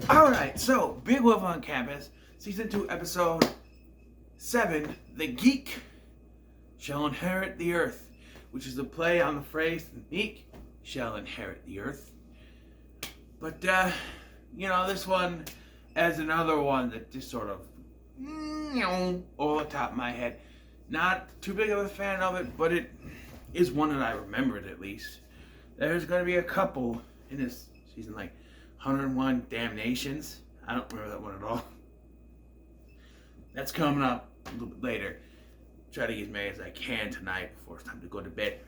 Alright, so Big Wolf on Campus, Season 2, Episode 7, The Geek Shall Inherit the Earth, which is a play on the phrase, the meek shall inherit the earth. But, this one as another one that just sort of over the top of my head. Not too big of a fan of it, but it is one that I remembered at least. There's going to be a couple in this season, like 101 Damnations. I don't remember that one at all. That's coming up a little bit later. Try to get as many as I can tonight before it's time to go to bed.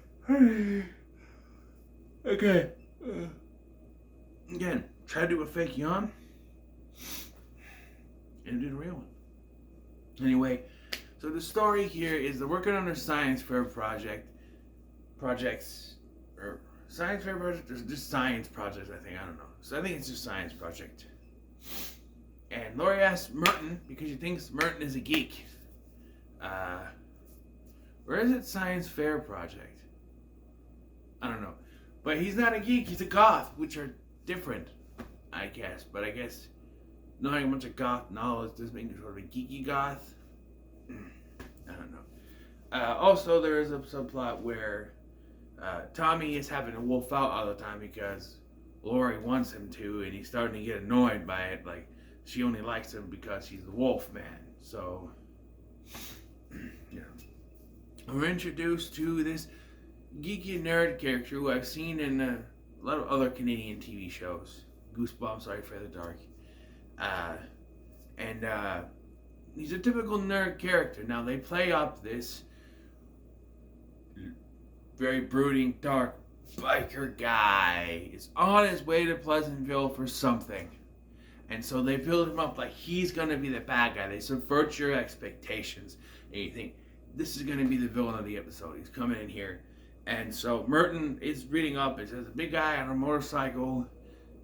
Okay. Again, try to do a fake yawn. And do the real one. Anyway, so the story here is they're working on their science fair projects, or science fair project, or just science projects, I think, I don't know. So I think it's just science project. And Lori asks Merton, because she thinks Merton is a geek, where is it science fair project? I don't know. But he's not a geek, he's a goth, which are different, I guess. But I guess knowing a bunch of goth knowledge does make you sort of a geeky goth. I don't know. Also, there is a subplot where Tommy is having to wolf out all the time because Lori wants him to, and he's starting to get annoyed by it. Like, she only likes him because he's the wolf man. So, we're introduced to this geeky nerd character who I've seen in a lot of other Canadian TV shows. Goosebumps, Sorry for the Dark. He's a typical nerd character. Now, they play up this very brooding, dark biker guy is on his way to Pleasantville for something. And so they build him up like he's going to be the bad guy. They subvert your expectations. And you think, this is going to be the villain of the episode. He's coming in here. And so Merton is reading up. It says a big guy on a motorcycle.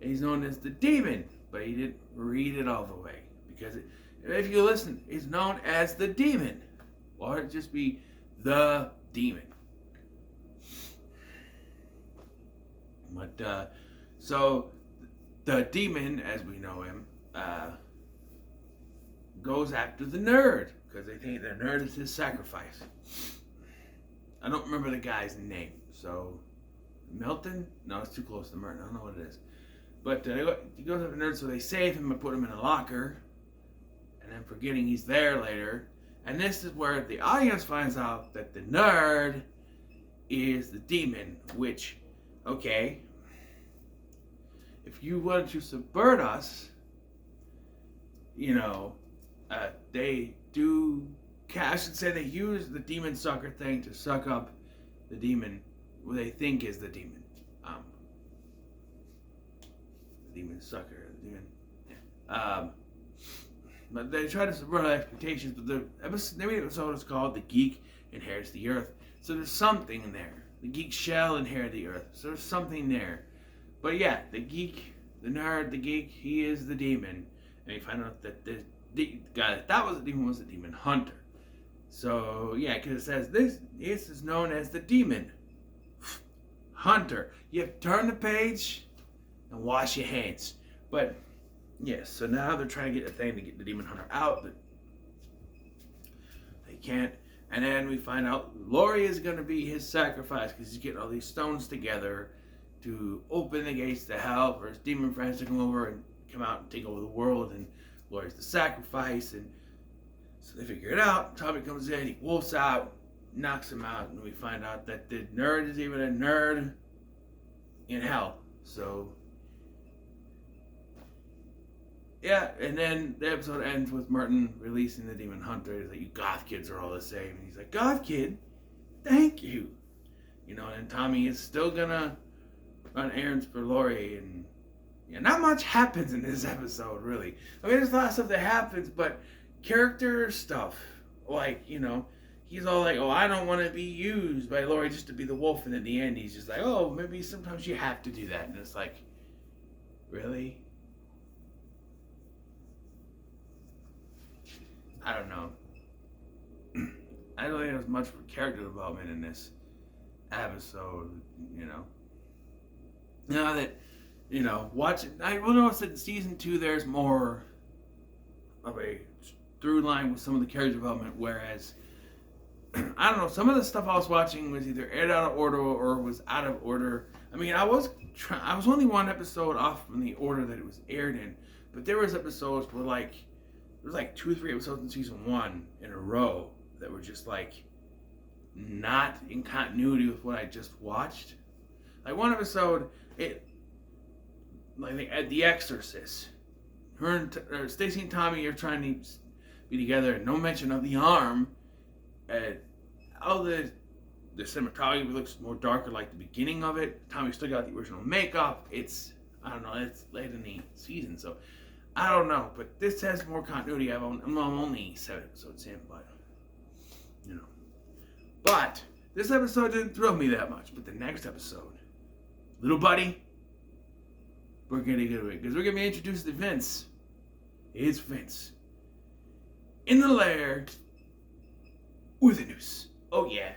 He's known as the Demon. But he didn't read it all the way. Because if you listen, it's known as the Demon. Or it'd just be the Demon. But, so the Demon, as we know him, goes after the nerd. Because they think the nerd is his sacrifice. I don't remember the guy's name. So, Milton? No, it's too close to Merton. I don't know what it is. But he goes after the nerd, so they save him and put him in a locker. And then forgetting he's there later. And this is where the audience finds out that the nerd is the Demon. Which, okay, if you wanted to subvert us, they do, I should say they use the demon sucker thing to suck up the demon who they think is the demon. The demon sucker, the demon, yeah. But they try to subvert our expectations, but the name of the episode is called The Geek Inherits the Earth. So there's something there. The geek shall inherit the earth. So there's something there. But yeah, the geek, the nerd, the geek, he is the demon. And we find out that the guy that was the demon was the demon hunter. So yeah, because it says this is known as the demon hunter. You have to turn the page and wash your hands. But yes, so now they're trying to get a thing to get the demon hunter out, but they can't. And then we find out Lori is going to be his sacrifice because he's getting all these stones together to open the gates to hell for his demon friends to come over and come out and take over the world. And Lori's the sacrifice. And so they figure it out. Tommy comes in, he wolfs out, knocks him out. And we find out that the nerd is even a nerd in hell. So, yeah, and then the episode ends with Merton releasing the demon hunter. He's like, you goth kids are all the same. And he's like, goth kid? Thank you. And Tommy is still gonna run errands for Lori. And yeah, not much happens in this episode, really. I mean, there's a lot of stuff that happens, but character stuff. Like, he's all like, oh, I don't want to be used by Lori just to be the wolf. And in the end, he's just like, oh, maybe sometimes you have to do that. And it's like, really? I don't know. I don't think there's much character development in this episode, Now that I will notice that in season 2 there's more of a through line with some of the character development, whereas I don't know, some of the stuff I was watching was either aired out of order or was out of order. I mean, I was only one episode off from the order that it was aired in, but there was episodes where there was like 2 or 3 episodes in season 1 in a row that were just like not in continuity with what I just watched. Like one episode, at The Exorcist, her and Stacy and Tommy are trying to be together, and no mention of the arm. All the cinematography looks more darker, like the beginning of it. Tommy still got the original makeup. It's late in the season, so I don't know. But this has more continuity. I'm only 7 episodes in, but But this episode didn't thrill me that much. But the next episode, little buddy, we're gonna get away because we're gonna be introduced to Vince. It's Vince in the lair with a noose. Oh yeah.